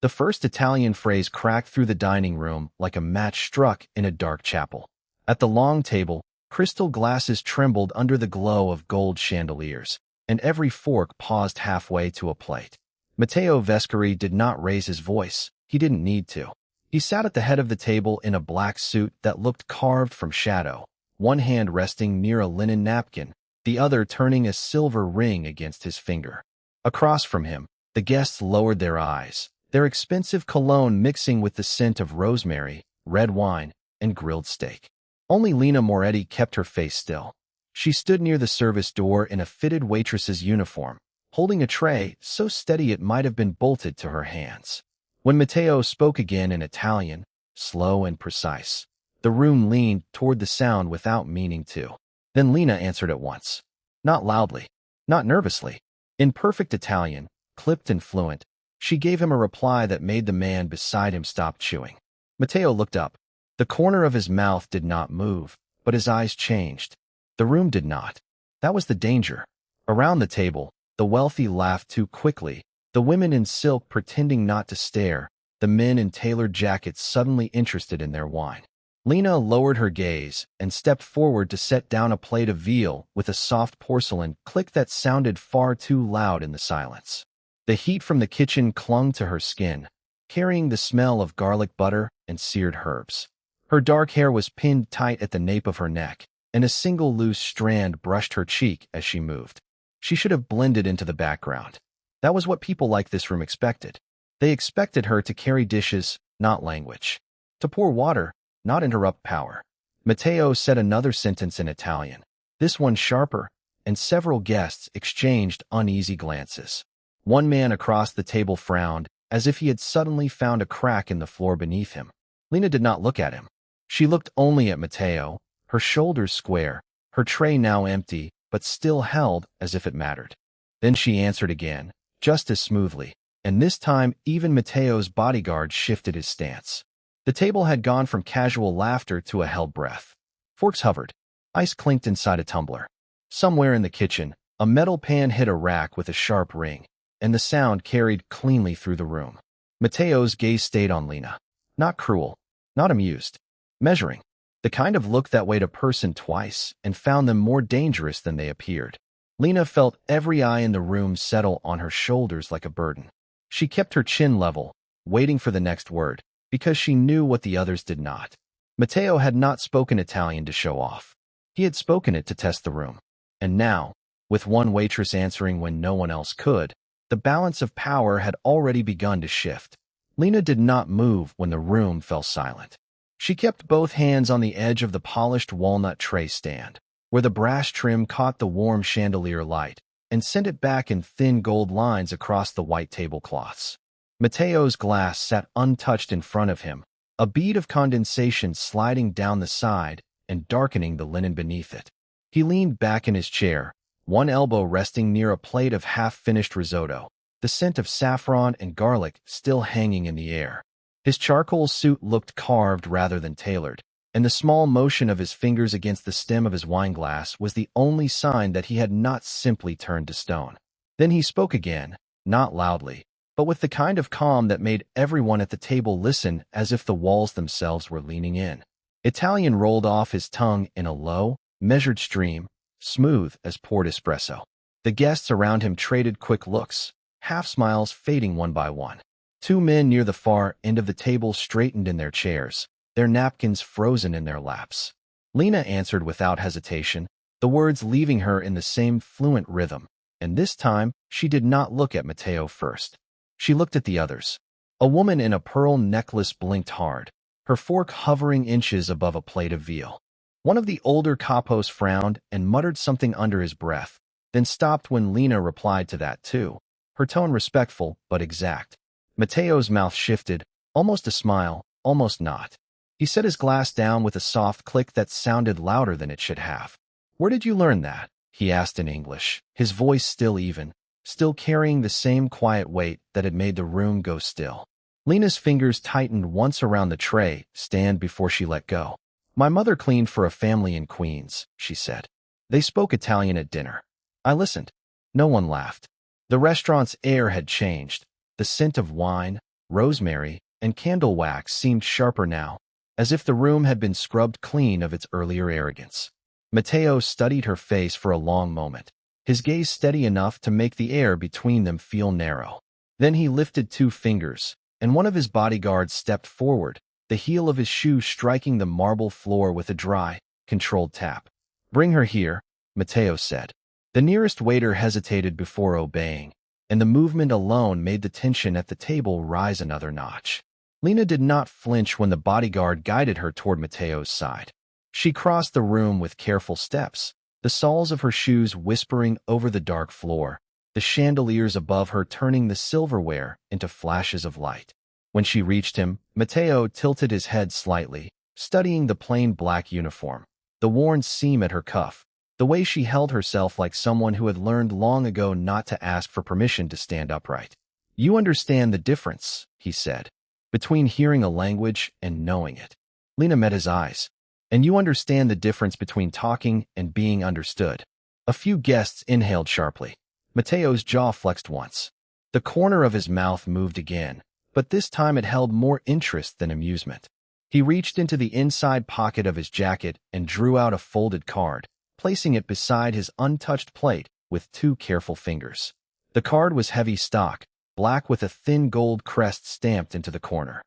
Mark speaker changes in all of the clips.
Speaker 1: The first Italian phrase cracked through the dining room like a match struck in a dark chapel. At the long table, crystal glasses trembled under the glow of gold chandeliers, and every fork paused halfway to a plate. Matteo Vescari did not raise his voice. He didn't need to. He sat at the head of the table in a black suit that looked carved from shadow, one hand resting near a linen napkin, the other turning a silver ring against his finger. Across from him, the guests lowered their eyes, their expensive cologne mixing with the scent of rosemary, red wine, and grilled steak. Only Lena Moretti kept her face still. She stood near the service door in a fitted waitress's uniform, holding a tray so steady it might have been bolted to her hands. When Matteo spoke again in Italian, slow and precise, the room leaned toward the sound without meaning to. Then Lena answered at once. Not loudly, not nervously. In perfect Italian, clipped and fluent, she gave him a reply that made the man beside him stop chewing. Matteo looked up. The corner of his mouth did not move, but his eyes changed. The room did not. That was the danger. Around the table, the wealthy laughed too quickly, the women in silk pretending not to stare, the men in tailored jackets suddenly interested in their wine. Lena lowered her gaze and stepped forward to set down a plate of veal with a soft porcelain click that sounded far too loud in the silence. The heat from the kitchen clung to her skin, carrying the smell of garlic butter and seared herbs. Her dark hair was pinned tight at the nape of her neck, and a single loose strand brushed her cheek as she moved. She should have blended into the background. That was what people like this room expected. They expected her to carry dishes, not language. To pour water, not interrupt power. Matteo said another sentence in Italian, this one sharper, and several guests exchanged uneasy glances. One man across the table frowned, as if he had suddenly found a crack in the floor beneath him. Lena did not look at him. She looked only at Matteo, her shoulders square, her tray now empty, but still held as if it mattered. Then she answered again, just as smoothly, and this time even Matteo's bodyguard shifted his stance. The table had gone from casual laughter to a held breath. Forks hovered. Ice clinked inside a tumbler. Somewhere in the kitchen, a metal pan hit a rack with a sharp ring, and the sound carried cleanly through the room. Matteo's gaze stayed on Lena. Not cruel, not amused. Measuring. The kind of look that weighed a person twice and found them more dangerous than they appeared. Lena felt every eye in the room settle on her shoulders like a burden. She kept her chin level, waiting for the next word, because she knew what the others did not. Matteo had not spoken Italian to show off. He had spoken it to test the room. And now, with one waitress answering when no one else could, the balance of power had already begun to shift. Lena did not move when the room fell silent. She kept both hands on the edge of the polished walnut tray stand, where the brass trim caught the warm chandelier light and sent it back in thin gold lines across the white tablecloths. Matteo's glass sat untouched in front of him, a bead of condensation sliding down the side and darkening the linen beneath it. He leaned back in his chair, one elbow resting near a plate of half-finished risotto, the scent of saffron and garlic still hanging in the air. His charcoal suit looked carved rather than tailored, and the small motion of his fingers against the stem of his wineglass was the only sign that he had not simply turned to stone. Then he spoke again, not loudly, but with the kind of calm that made everyone at the table listen as if the walls themselves were leaning in. Italian rolled off his tongue in a low, measured stream, smooth as poured espresso. The guests around him traded quick looks, half-smiles fading one by one. Two men near the far end of the table straightened in their chairs, their napkins frozen in their laps. Lena answered without hesitation, the words leaving her in the same fluent rhythm, and this time she did not look at Matteo first. She looked at the others. A woman in a pearl necklace blinked hard, her fork hovering inches above a plate of veal. One of the older capos frowned and muttered something under his breath, then stopped when Lena replied to that too, her tone respectful but exact. Matteo's mouth shifted, almost a smile, almost not. He set his glass down with a soft click that sounded louder than it should have. "Where did you learn that?" he asked in English, his voice still even, still carrying the same quiet weight that had made the room go still. Lena's fingers tightened once around the tray stand before she let go. "My mother cleaned for a family in Queens," she said. "They spoke Italian at dinner. I listened." No one laughed. The restaurant's air had changed. The scent of wine, rosemary, and candle wax seemed sharper now, as if the room had been scrubbed clean of its earlier arrogance. Mateo studied her face for a long moment, his gaze steady enough to make the air between them feel narrow. Then he lifted 2 fingers, and one of his bodyguards stepped forward, the heel of his shoe striking the marble floor with a dry, controlled tap. "Bring her here," Mateo said. The nearest waiter hesitated before obeying, and the movement alone made the tension at the table rise another notch. Lena did not flinch when the bodyguard guided her toward Mateo's side. She crossed the room with careful steps, the soles of her shoes whispering over the dark floor, the chandeliers above her turning the silverware into flashes of light. When she reached him, Mateo tilted his head slightly, studying the plain black uniform, the worn seam at her cuff, the way she held herself like someone who had learned long ago not to ask for permission to stand upright. "You understand the difference," he said, "between hearing a language and knowing it." Lena met his eyes. "And you understand the difference between talking and being understood." A few guests inhaled sharply. Mateo's jaw flexed once. The corner of his mouth moved again, but this time it held more interest than amusement. He reached into the inside pocket of his jacket and drew out a folded card, placing it beside his untouched plate with 2 careful fingers. The card was heavy stock, black with a thin gold crest stamped into the corner.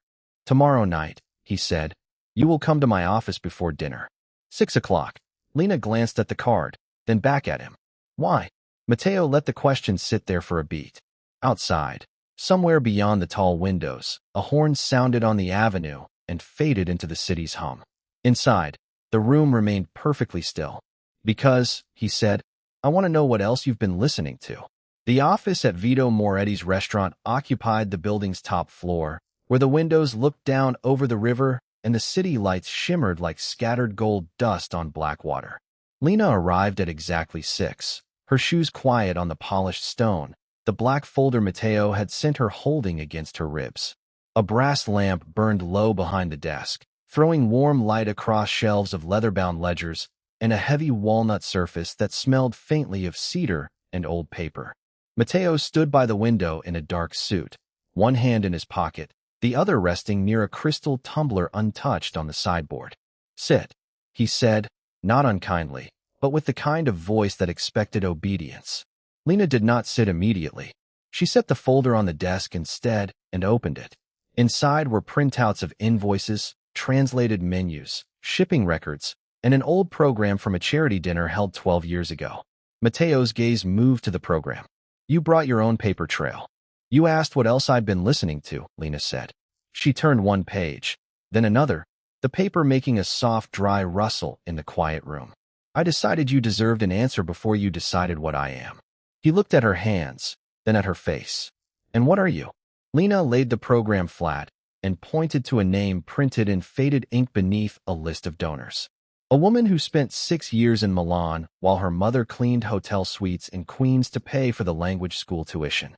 Speaker 1: "Tomorrow night," he said, "you will come to my office before dinner. 6 o'clock. Lena glanced at the card, then back at him. "Why?" Mateo let the question sit there for a beat. Outside, somewhere beyond the tall windows, a horn sounded on the avenue and faded into the city's hum. Inside, the room remained perfectly still. "Because," he said, "I want to know what else you've been listening to." The office at Vito Moretti's restaurant occupied the building's top floor, where the windows looked down over the river and the city lights shimmered like scattered gold dust on black water. Lena arrived at exactly 6, her shoes quiet on the polished stone, the black folder Mateo had sent her holding against her ribs. A brass lamp burned low behind the desk, throwing warm light across shelves of leather-bound ledgers and a heavy walnut surface that smelled faintly of cedar and old paper. Mateo stood by the window in a dark suit, one hand in his pocket, the other resting near a crystal tumbler untouched on the sideboard. "Sit," he said, not unkindly, but with the kind of voice that expected obedience. Lena did not sit immediately. She set the folder on the desk instead and opened it. Inside were printouts of invoices, translated menus, shipping records, and an old program from a charity dinner held 12 years ago. Mateo's gaze moved to the program. "You brought your own paper trail." "You asked what else I'd been listening to," Lena said. She turned one page, then another, the paper making a soft, dry rustle in the quiet room. "I decided you deserved an answer before you decided what I am." He looked at her hands, then at her face. "And what are you?" Lena laid the program flat and pointed to a name printed in faded ink beneath a list of donors. "A woman who spent 6 years in Milan while her mother cleaned hotel suites in Queens to pay for the language school tuition."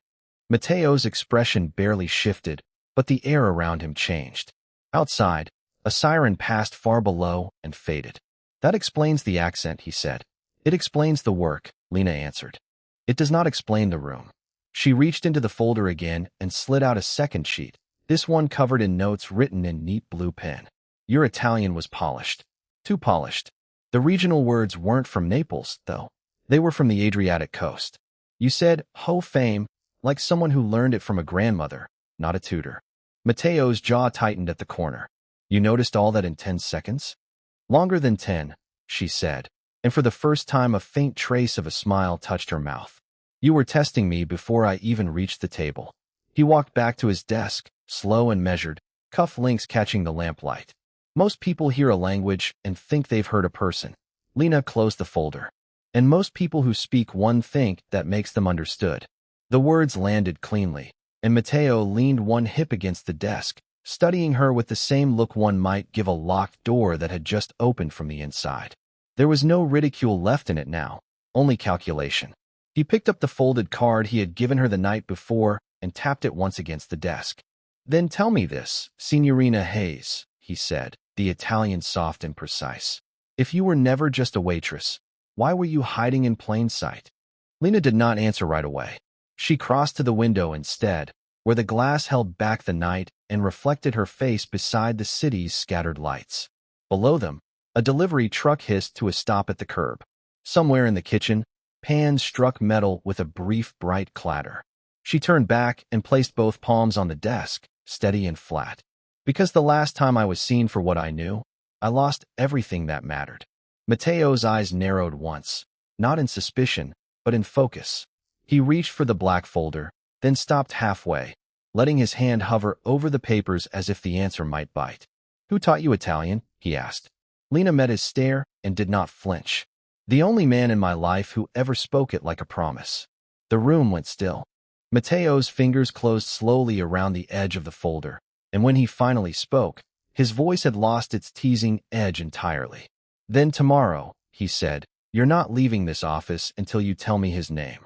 Speaker 1: Mateo's expression barely shifted, but the air around him changed. Outside, a siren passed far below and faded. "That explains the accent," he said. "It explains the work," Lena answered. "It does not explain the room." She reached into the folder again and slid out a second sheet, this one covered in notes written in neat blue pen. "Your Italian was polished. Too polished." The regional words weren't from Naples, though. They were from the Adriatic coast. "You said, ho fame, like someone who learned it from a grandmother, not a tutor." Mateo's jaw tightened at the corner. "You noticed all that in 10 seconds? "Longer than 10, she said, and for the first time a faint trace of a smile touched her mouth. "You were testing me before I even reached the table." He walked back to his desk, slow and measured, cuff links catching the lamplight. "Most people hear a language and think they've heard a person." Lena closed the folder. "And most people who speak one think that makes them understood." The words landed cleanly, and Mateo leaned one hip against the desk, studying her with the same look one might give a locked door that had just opened from the inside. There was no ridicule left in it now, only calculation. He picked up the folded card he had given her the night before and tapped it once against the desk. "Then tell me this, Signorina Hayes," he said, the Italian soft and precise. "If you were never just a waitress, why were you hiding in plain sight?" Lena did not answer right away. She crossed to the window instead, where the glass held back the night and reflected her face beside the city's scattered lights. Below them, a delivery truck hissed to a stop at the curb. Somewhere in the kitchen, pans struck metal with a brief, bright clatter. She turned back and placed both palms on the desk, steady and flat. Because the last time I was seen for what I knew, I lost everything that mattered. Mateo's eyes narrowed once, not in suspicion, but in focus. He reached for the black folder, then stopped halfway, letting his hand hover over the papers as if the answer might bite. "Who taught you Italian?" he asked. Lena met his stare and did not flinch. "The only man in my life who ever spoke it like a promise." The room went still. Mateo's fingers closed slowly around the edge of the folder, and when he finally spoke, his voice had lost its teasing edge entirely. "Then tomorrow," he said, "you're not leaving this office until you tell me his name."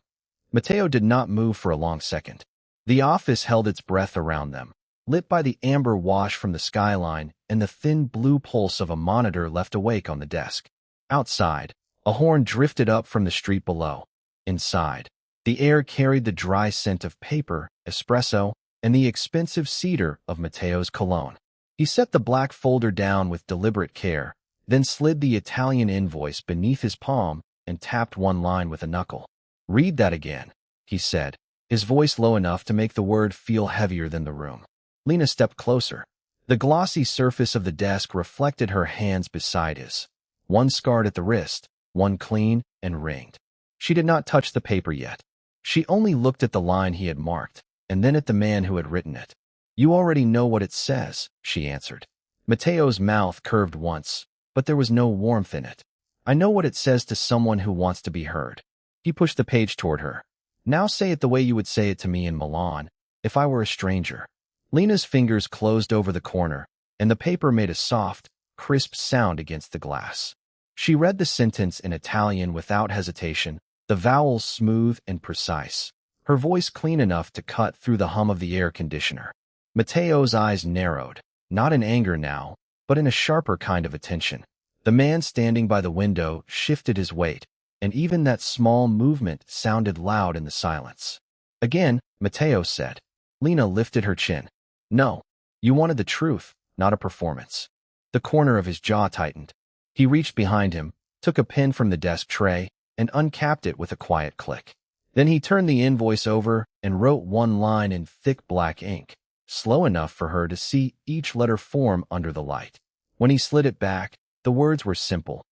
Speaker 1: Mateo did not move for a long second. The office held its breath around them, lit by the amber wash from the skyline and the thin blue pulse of a monitor left awake on the desk. Outside, a horn drifted up from the street below. Inside, the air carried the dry scent of paper, espresso, and the expensive cedar of Mateo's cologne. He set the black folder down with deliberate care, then slid the Italian invoice beneath his palm and tapped one line with a knuckle. "Read that again," he said, his voice low enough to make the word feel heavier than the room. Lena stepped closer. The glossy surface of the desk reflected her hands beside his, one scarred at the wrist, one clean and ringed. She did not touch the paper yet. She only looked at the line he had marked, and then at the man who had written it. "You already know what it says," she answered. Mateo's mouth curved once, but there was no warmth in it. "I know what it says to someone who wants to be heard." He pushed the page toward her. "Now say it the way you would say it to me in Milan, if I were a stranger." Lena's fingers closed over the corner, and the paper made a soft, crisp sound against the glass. She read the sentence in Italian without hesitation, the vowels smooth and precise, her voice clean enough to cut through the hum of the air conditioner. Mateo's eyes narrowed, not in anger now, but in a sharper kind of attention. The man standing by the window shifted his weight, and even that small movement sounded loud in the silence. "Again," Mateo said. Lena lifted her chin. "No, you wanted the truth, not a performance." The corner of his jaw tightened. He reached behind him, took a pen from the desk tray, and uncapped it with a quiet click. Then he turned the invoice over and wrote one line in thick black ink, slow enough for her to see each letter form under the light. When he slid it back, the words were simple.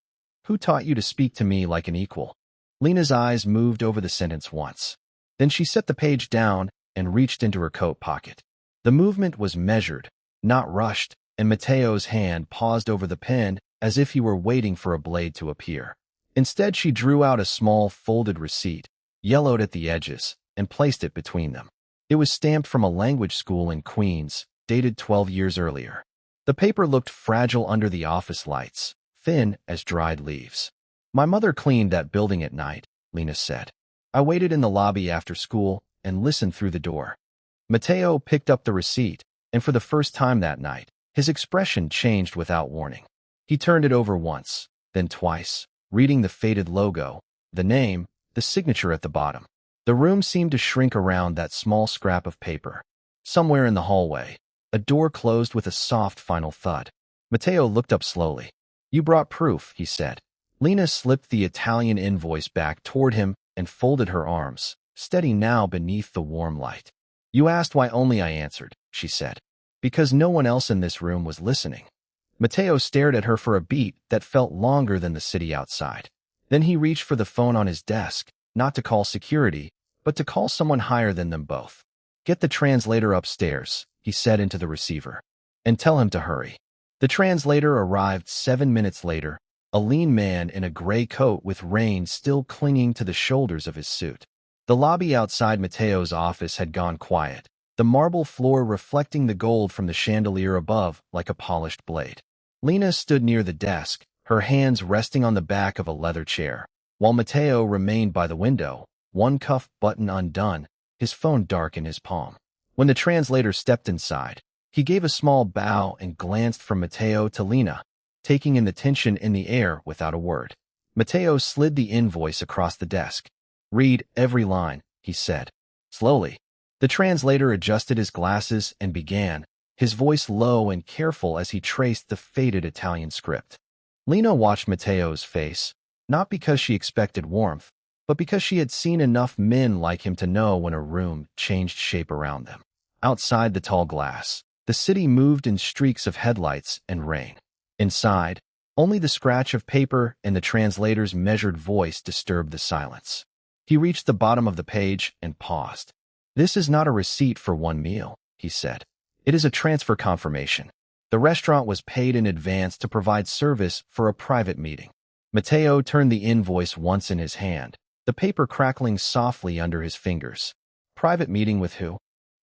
Speaker 1: "Who taught you to speak to me like an equal?" Lena's eyes moved over the sentence once. Then she set the page down and reached into her coat pocket. The movement was measured, not rushed, and Mateo's hand paused over the pen as if he were waiting for a blade to appear. Instead, she drew out a small folded receipt, yellowed at the edges, and placed it between them. It was stamped from a language school in Queens, dated 12 years earlier. The paper looked fragile under the office lights, thin as dried leaves. "My mother cleaned that building at night," Lena said. "I waited in the lobby after school and listened through the door." Mateo picked up the receipt, and for the first time that night, his expression changed without warning. He turned it over once, then twice, reading the faded logo, the name, the signature at the bottom. The room seemed to shrink around that small scrap of paper. Somewhere in the hallway, a door closed with a soft final thud. Mateo looked up slowly. "You brought proof," he said. Lena slipped the Italian invoice back toward him and folded her arms, steady now beneath the warm light. "You asked why only I answered," she said. "Because no one else in this room was listening." Mateo stared at her for a beat that felt longer than the city outside. Then he reached for the phone on his desk, not to call security, but to call someone higher than them both. "Get the translator upstairs," he said into the receiver, "and tell him to hurry." The translator arrived 7 minutes later, a lean man in a gray coat with reins still clinging to the shoulders of his suit. The lobby outside Mateo's office had gone quiet, the marble floor reflecting the gold from the chandelier above like a polished blade. Lena stood near the desk, her hands resting on the back of a leather chair, while Mateo remained by the window, one cuff button undone, his phone dark in his palm. When the translator stepped inside, he gave a small bow and glanced from Mateo to Lena, taking in the tension in the air without a word. Mateo slid the invoice across the desk. "Read every line," he said. Slowly, The translator adjusted his glasses and began, his voice low and careful as he traced the faded Italian script. Lena watched Matteo's face, not because she expected warmth, but because she had seen enough men like him to know when a room changed shape around them. Outside the tall glass, the city moved in streaks of headlights and rain. Inside, only the scratch of paper and the translator's measured voice disturbed the silence. He reached the bottom of the page and paused. "This is not a receipt for one meal," he said. "It is a transfer confirmation. The restaurant was paid in advance to provide service for a private meeting." Matteo turned the invoice once in his hand, the paper crackling softly under his fingers. "Private meeting with who?"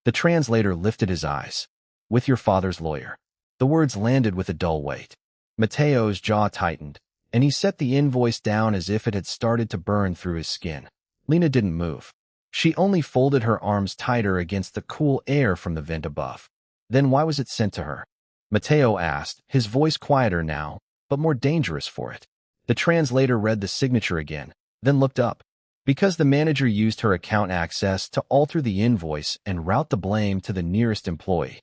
Speaker 1: The translator lifted his eyes. "With your father's lawyer." The words landed with a dull weight. Matteo's jaw tightened, and he set the invoice down as if it had started to burn through his skin. Lena didn't move. She only folded her arms tighter against the cool air from the vent above. "Then why was it sent to her?" Matteo asked, his voice quieter now, but more dangerous for it. The translator read the signature again, then looked up. "Because the manager used her account access to alter the invoice and route the blame to the nearest employee."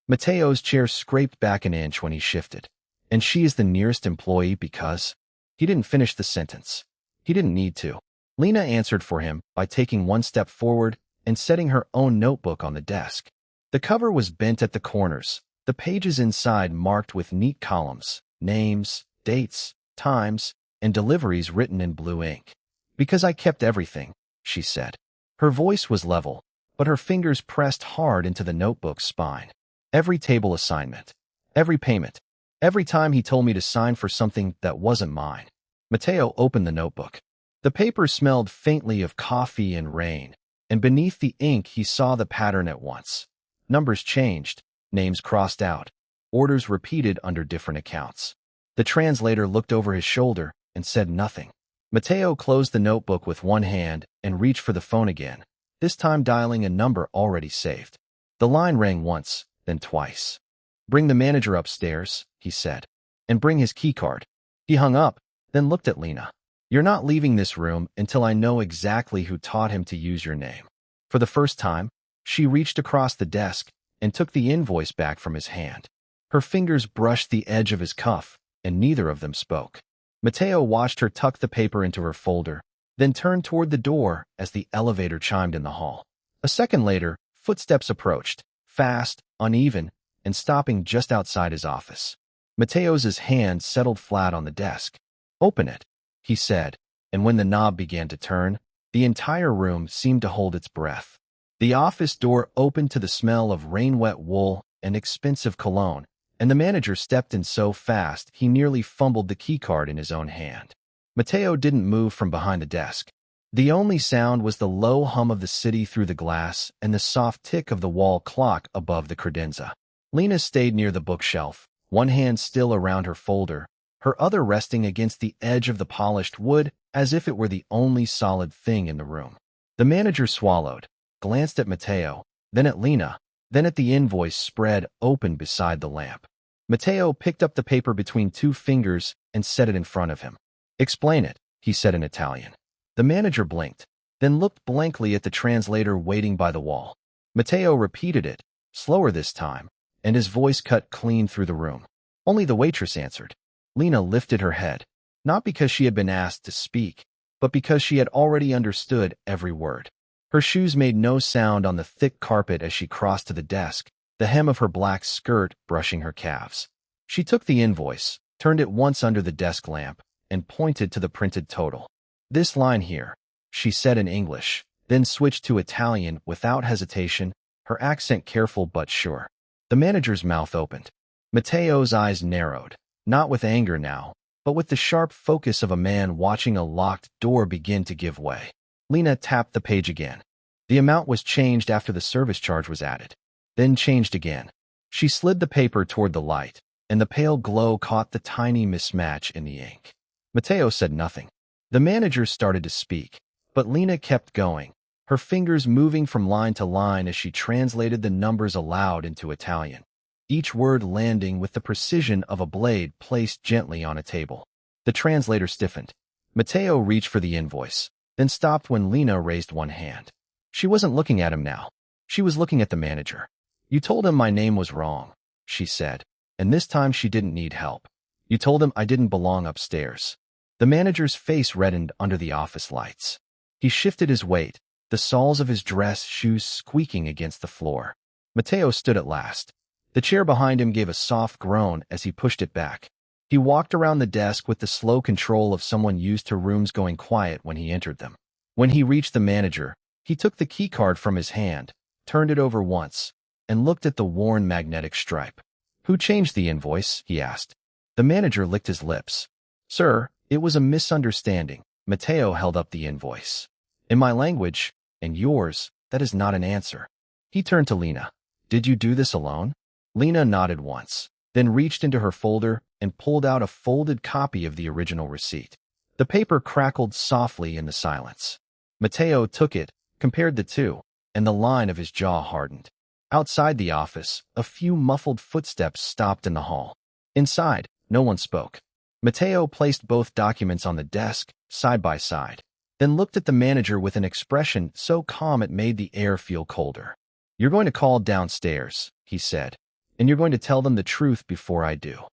Speaker 1: Matteo's chair scraped back an inch when he shifted. "And she is the nearest employee because—" He didn't finish the sentence. He didn't need to. Lena answered for him by taking one step forward and setting her own notebook on the desk. The cover was bent at the corners, the pages inside marked with neat columns, names, dates, times, and deliveries written in blue ink. "Because I kept everything," she said. Her voice was level, but her fingers pressed hard into the notebook's spine. "Every table assignment, every payment, every time he told me to sign for something that wasn't mine." Matteo opened the notebook. The paper smelled faintly of coffee and rain, and beneath the ink he saw the pattern at once. Numbers changed, names crossed out, orders repeated under different accounts. The translator looked over his shoulder and said nothing. Matteo closed the notebook with one hand and reached for the phone again, this time dialing a number already saved. The line rang once, then twice. "Bring the manager upstairs," he said, "and bring his keycard." He hung up, then looked at Lena. "You're not leaving this room until I know exactly who taught him to use your name." For the first time, she reached across the desk and took the invoice back from his hand. Her fingers brushed the edge of his cuff, and neither of them spoke. Matteo watched her tuck the paper into her folder, then turned toward the door as the elevator chimed in the hall. A second later, footsteps approached, fast, uneven, and stopping just outside his office. Matteo's hand settled flat on the desk. "Open it," he said, and when the knob began to turn, the entire room seemed to hold its breath. The office door opened to the smell of rain-wet wool and expensive cologne, and the manager stepped in so fast he nearly fumbled the keycard in his own hand. Matteo didn't move from behind the desk. The only sound was the low hum of the city through the glass and the soft tick of the wall clock above the credenza. Lena stayed near the bookshelf, one hand still around her folder, her other resting against the edge of the polished wood as if it were the only solid thing in the room. The manager swallowed, glanced at Matteo, then at Lena, then at the invoice spread open beside the lamp. Matteo picked up the paper between two fingers and set it in front of him. "Explain it," he said in Italian. The manager blinked, then looked blankly at the translator waiting by the wall. Matteo repeated it, slower this time, and his voice cut clean through the room. Only the waitress answered. Lena lifted her head, not because she had been asked to speak, but because she had already understood every word. Her shoes made no sound on the thick carpet as she crossed to the desk, the hem of her black skirt brushing her calves. She took the invoice, turned it once under the desk lamp, and pointed to the printed total. "This line here," she said in English, then switched to Italian without hesitation, her accent careful but sure. The manager's mouth opened. Matteo's eyes narrowed, not with anger now, but with the sharp focus of a man watching a locked door begin to give way. Lena tapped the page again. The amount was changed after the service charge was added, then changed again. She slid the paper toward the light, and the pale glow caught the tiny mismatch in the ink. Matteo said nothing. The manager started to speak, but Lena kept going, her fingers moving from line to line as she translated the numbers aloud into Italian, each word landing with the precision of a blade placed gently on a table. The translator stiffened. Matteo reached for the invoice, then stopped when Lena raised one hand. She wasn't looking at him now. She was looking at the manager. You told him my name was wrong, she said, and this time she didn't need help. You told him I didn't belong upstairs. The manager's face reddened under the office lights. He shifted his weight, the soles of his dress shoes squeaking against the floor. Mateo stood at last. The chair behind him gave a soft groan as he pushed it back. He walked around the desk with the slow control of someone used to rooms going quiet when he entered them. When he reached the manager, he took the keycard from his hand, turned it over once, and looked at the worn magnetic stripe. Who changed the invoice? He asked. The manager licked his lips. Sir, it was a misunderstanding. Mateo held up the invoice. In my language, and yours, that is not an answer. He turned to Lena. Did you do this alone? Lena nodded once, then reached into her folder and pulled out a folded copy of the original receipt. The paper crackled softly in the silence. Mateo took it, compared the two, and the line of his jaw hardened. Outside the office, a few muffled footsteps stopped in the hall. Inside, no one spoke. Mateo placed both documents on the desk, side by side, then looked at the manager with an expression so calm it made the air feel colder. You're going to call downstairs, he said, and you're going to tell them the truth before I do.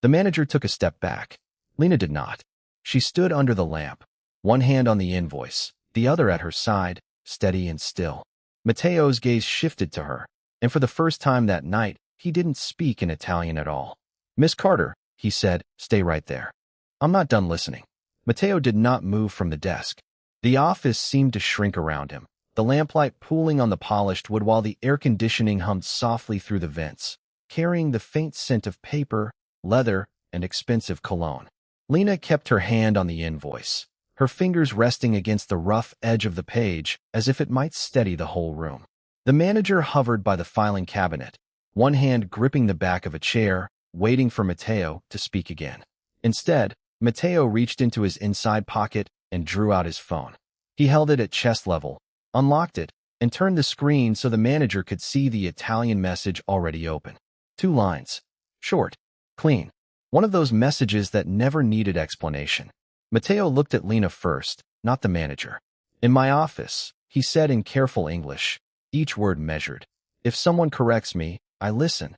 Speaker 1: The manager took a step back. Lena did not. She stood under the lamp, one hand on the invoice, the other at her side, steady and still. Mateo's gaze shifted to her, and for the first time that night, he didn't speak in Italian at all. Miss Carter, he said, stay right there. I'm not done listening. Mateo did not move from the desk. The office seemed to shrink around him, the lamplight pooling on the polished wood while the air conditioning hummed softly through the vents, carrying the faint scent of paper, leather, and expensive cologne. Lena kept her hand on the invoice, her fingers resting against the rough edge of the page as if it might steady the whole room. The manager hovered by the filing cabinet, one hand gripping the back of a chair, waiting for Mateo to speak again. Instead, Mateo reached into his inside pocket and drew out his phone. He held it at chest level, unlocked it, and turned the screen so the manager could see the Italian message already open. 2 lines. Short. Clean. One of those messages that never needed explanation. Mateo looked at Lena first, not the manager. In my office, he said in careful English, each word measured. If someone corrects me, I listen.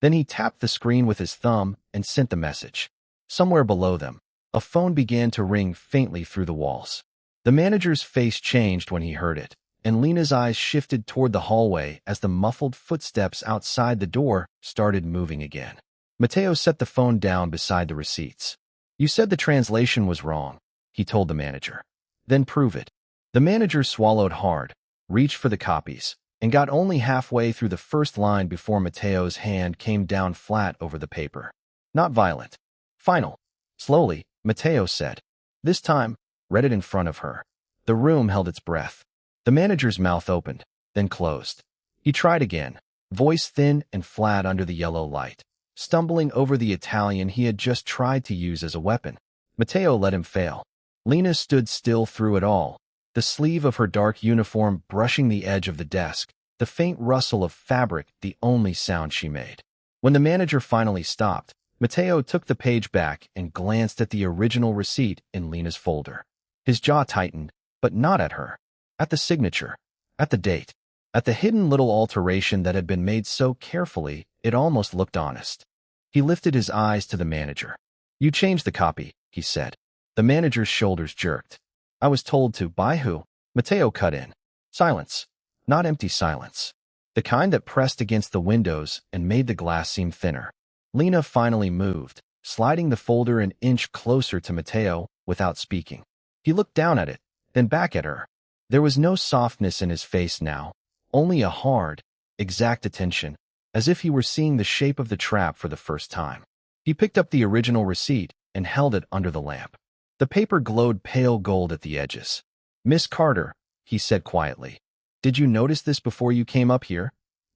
Speaker 1: Then he tapped the screen with his thumb and sent the message. Somewhere below them, a phone began to ring faintly through the walls. The manager's face changed when he heard it, and Lena's eyes shifted toward the hallway as the muffled footsteps outside the door started moving again. Mateo set the phone down beside the receipts. You said the translation was wrong, he told the manager. Then prove it. The manager swallowed hard, reached for the copies, and got only halfway through the first line before Mateo's hand came down flat over the paper. Not violent. Final. Slowly, Mateo said. This time, read it in front of her. The room held its breath. The manager's mouth opened, then closed. He tried again, voice thin and flat under the yellow light, stumbling over the Italian he had just tried to use as a weapon. Mateo let him fail. Lena stood still through it all, the sleeve of her dark uniform brushing the edge of the desk, the faint rustle of fabric the only sound she made. When the manager finally stopped, Mateo took the page back and glanced at the original receipt in Lena's folder. His jaw tightened, but not at her. At the signature. At the date. At the hidden little alteration that had been made so carefully, it almost looked honest. He lifted his eyes to the manager. You changed the copy, he said. The manager's shoulders jerked. I was told to. By who? Mateo cut in. Silence. Not empty silence. The kind that pressed against the windows and made the glass seem thinner. Lena finally moved, sliding the folder an inch closer to Mateo without speaking. He looked down at it, then back at her. There was no softness in his face now, only a hard, exact attention, as if he were seeing the shape of the trap for the first time. He picked up the original receipt and held it under the lamp. The paper glowed pale gold at the edges. Miss Carter, he said quietly. Did you notice this before you came up here?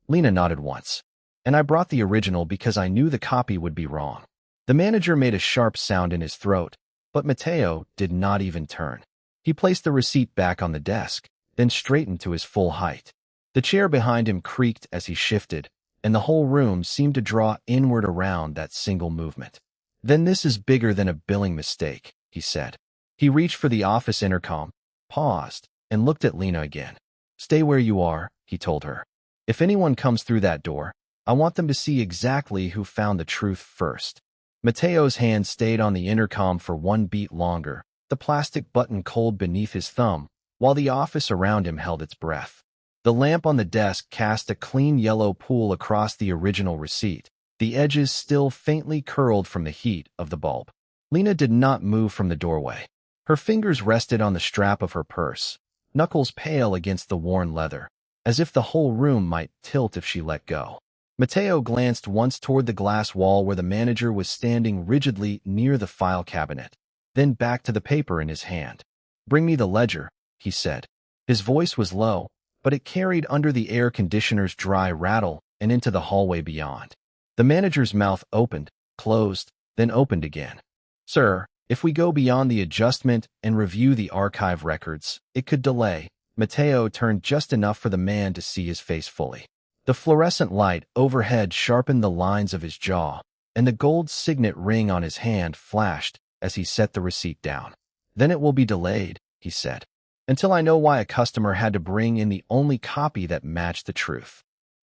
Speaker 1: Lena nodded once. And I brought the original because I knew the copy would be wrong. The manager made a sharp sound in his throat, but Mateo did not even turn. He placed the receipt back on the desk, then straightened to his full height. The chair behind him creaked as he shifted, and the whole room seemed to draw inward around that single movement. Then this is bigger than a billing mistake, he said. He reached for the office intercom, paused, and looked at Lena again. Stay where you are, he told her. If anyone comes through that door, I want them to see exactly who found the truth first. Mateo's hand stayed on the intercom for one beat longer, the plastic button cold beneath his thumb, while the office around him held its breath. The lamp on the desk cast a clean yellow pool across the original receipt, the edges still faintly curled from the heat of the bulb. Lena did not move from the doorway. Her fingers rested on the strap of her purse, knuckles pale against the worn leather, as if the whole room might tilt if she let go. Mateo glanced once toward the glass wall where the manager was standing rigidly near the file cabinet, then back to the paper in his hand. "Bring me the ledger," he said. His voice was low, but it carried under the air conditioner's dry rattle and into the hallway beyond. The manager's mouth opened, closed, then opened again. "Sir, if we go beyond the adjustment and review the archive records, it could delay." Mateo turned just enough for the man to see his face fully. The fluorescent light overhead sharpened the lines of his jaw, and the gold signet ring on his hand flashed as he set the receipt down. "Then it will be delayed," he said, "until I know why a customer had to bring in the only copy that matched the truth."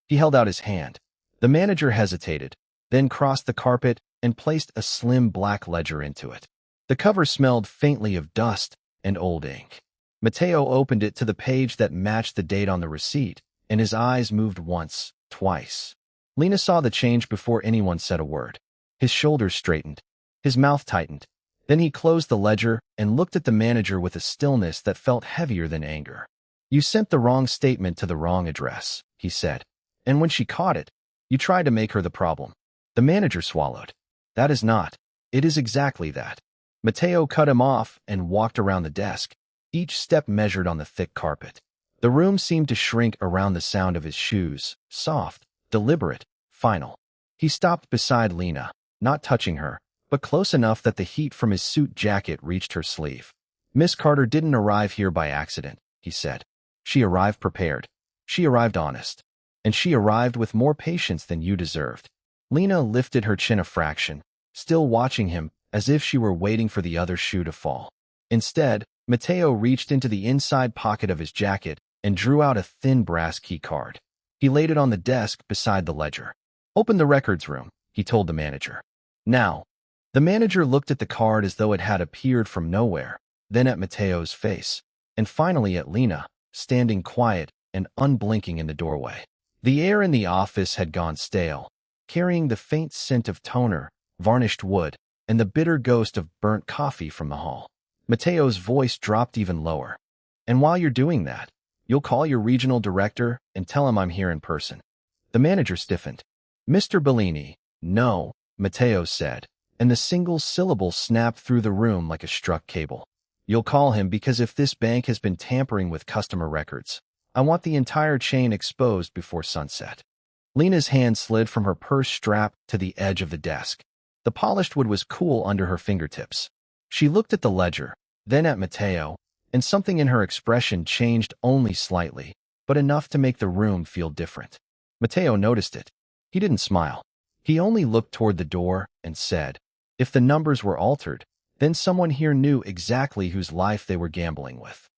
Speaker 1: He held out his hand. The manager hesitated, then crossed the carpet and placed a slim black ledger into it. The cover smelled faintly of dust and old ink. Mateo opened it to the page that matched the date on the receipt, and his eyes moved once, twice. Lena saw the change before anyone said a word. His shoulders straightened. His mouth tightened. Then he closed the ledger and looked at the manager with a stillness that felt heavier than anger. "You sent the wrong statement to the wrong address," he said. "And when she caught it, you tried to make her the problem." The manager swallowed. "That is not. It is exactly that." Mateo cut him off and walked around the desk, each step measured on the thick carpet. The room seemed to shrink around the sound of his shoes, soft, deliberate, final. He stopped beside Lena, not touching her, but close enough that the heat from his suit jacket reached her sleeve. "Miss Carter didn't arrive here by accident," he said. "She arrived prepared. She arrived honest. And she arrived with more patience than you deserved." Lena lifted her chin a fraction, still watching him as if she were waiting for the other shoe to fall. Instead, Mateo reached into the inside pocket of his jacket and drew out a thin brass key card. He laid it on the desk beside the ledger. "Open the records room," he told the manager. "Now." The manager looked at the card as though it had appeared from nowhere, then at Mateo's face, and finally at Lena, standing quiet and unblinking in the doorway. The air in the office had gone stale, carrying the faint scent of toner, varnished wood, and the bitter ghost of burnt coffee from the hall. Mateo's voice dropped even lower. "And while you're doing that, you'll call your regional director and tell him I'm here in person." The manager stiffened. "Mr. Bellini." "No," Mateo said, and the single syllable snapped through the room like a struck cable. "You'll call him because if this bank has been tampering with customer records, I want the entire chain exposed before sunset." Lena's hand slid from her purse strap to the edge of the desk. The polished wood was cool under her fingertips. She looked at the ledger, then at Mateo, and something in her expression changed only slightly, but enough to make the room feel different. Mateo noticed it. He didn't smile. He only looked toward the door and said, "If the numbers were altered, then someone here knew exactly whose life they were gambling with."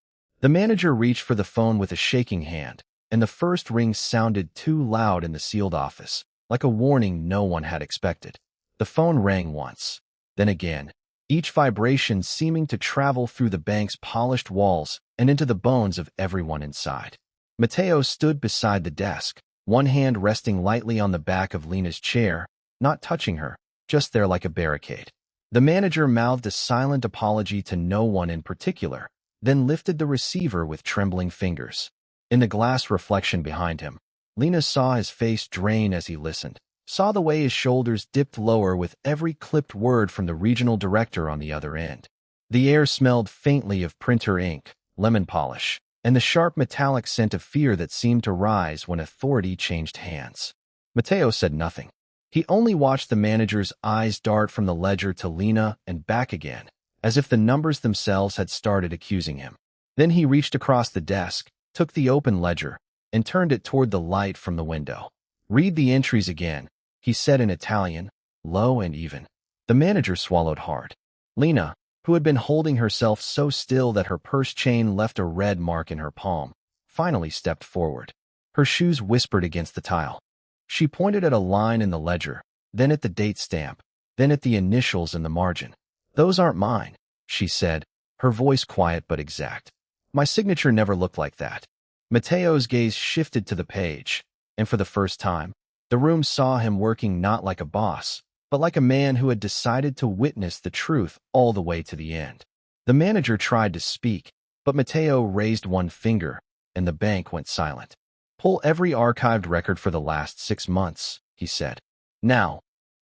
Speaker 1: The manager reached for the phone with a shaking hand, and the first ring sounded too loud in the sealed office, like a warning no one had expected. The phone rang once, then again, each vibration seeming to travel through the bank's polished walls and into the bones of everyone inside. Mateo stood beside the desk, one hand resting lightly on the back of Lena's chair, not touching her, just there like a barricade. The manager mouthed a silent apology to no one in particular, then lifted the receiver with trembling fingers. In the glass reflection behind him, Lena saw his face drain as he listened, saw the way his shoulders dipped lower with every clipped word from the regional director on the other end. The air smelled faintly of printer ink, lemon polish, and the sharp metallic scent of fear that seemed to rise when authority changed hands. Mateo said nothing. He only watched the manager's eyes dart from the ledger to Lena and back again, as if the numbers themselves had started accusing him. Then he reached across the desk, took the open ledger, and turned it toward the light from the window. "Read the entries again," he said in Italian, low and even. The manager swallowed hard. Lena, who had been holding herself so still that her purse chain left a red mark in her palm, finally stepped forward. Her shoes whispered against the tile. She pointed at a line in the ledger, then at the date stamp, then at the initials in the margin. "Those aren't mine," she said, her voice quiet but exact. "My signature never looked like that." Mateo's gaze shifted to the page, and for the first time, the room saw him working not like a boss, but like a man who had decided to witness the truth all the way to the end. The manager tried to speak, but Mateo raised one finger, and the bank went silent. "Pull every archived record for the last 6 months," he said. "Now."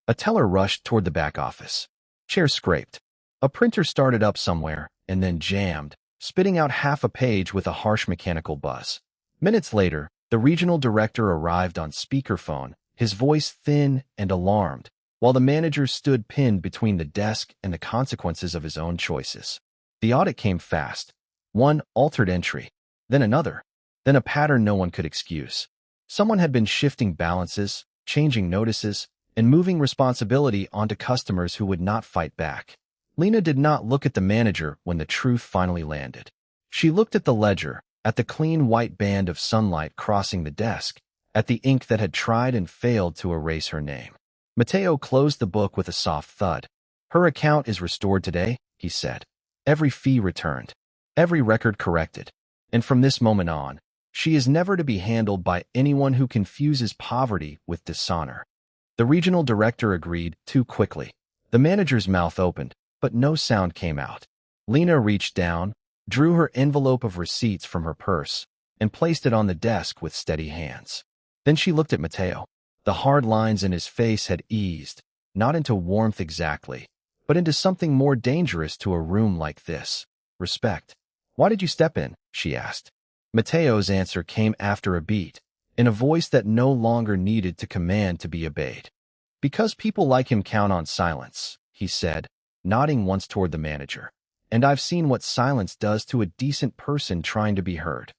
Speaker 1: A teller rushed toward the back office. Chair scraped. A printer started up somewhere, and then jammed, spitting out half a page with a harsh mechanical buzz. Minutes later, the regional director arrived on speakerphone, his voice thin and alarmed, while the manager stood pinned between the desk and the consequences of his own choices. The audit came fast. One altered entry, then another, then a pattern no one could excuse. Someone had been shifting balances, changing notices, and moving responsibility onto customers who would not fight back. Lena did not look at the manager when the truth finally landed. She looked at the ledger, at the clean white band of sunlight crossing the desk, at the ink that had tried and failed to erase her name. Mateo closed the book with a soft thud. "Her account is restored today," he said. "Every fee returned, every record corrected. And from this moment on, she is never to be handled by anyone who confuses poverty with dishonor." The regional director agreed too quickly. The manager's mouth opened, but no sound came out. Lena reached down, drew her envelope of receipts from her purse, and placed it on the desk with steady hands. Then she looked at Mateo. The hard lines in his face had eased, not into warmth exactly, but into something more dangerous to a room like this: respect. "Why did you step in?" she asked. Mateo's answer came after a beat, in a voice that no longer needed to command to be obeyed. "Because people like him count on silence," he said, nodding once toward the manager. "And I've seen what silence does to a decent person trying to be heard."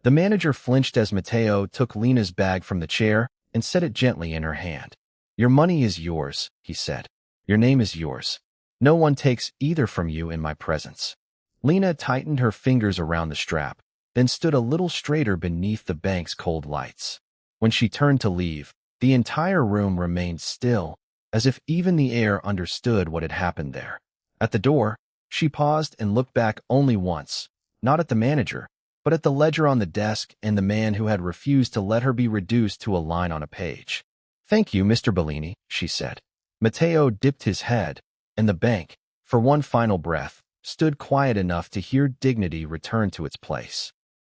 Speaker 1: The manager flinched as Mateo took Lena's bag from the chair and set it gently in her hand. "Your money is yours," he said. "Your name is yours. No one takes either from you in my presence." Lena tightened her fingers around the strap, then stood a little straighter beneath the bank's cold lights. When she turned to leave, the entire room remained still, as if even the air understood what had happened there. At the door, she paused and looked back only once, not at the manager, but at the ledger on the desk and the man who had refused to let her be reduced to a line on a page. "Thank you, Mr. Bellini," she said. Mateo dipped his head, and the bank, for one final breath, stood quiet enough to hear dignity return to its place.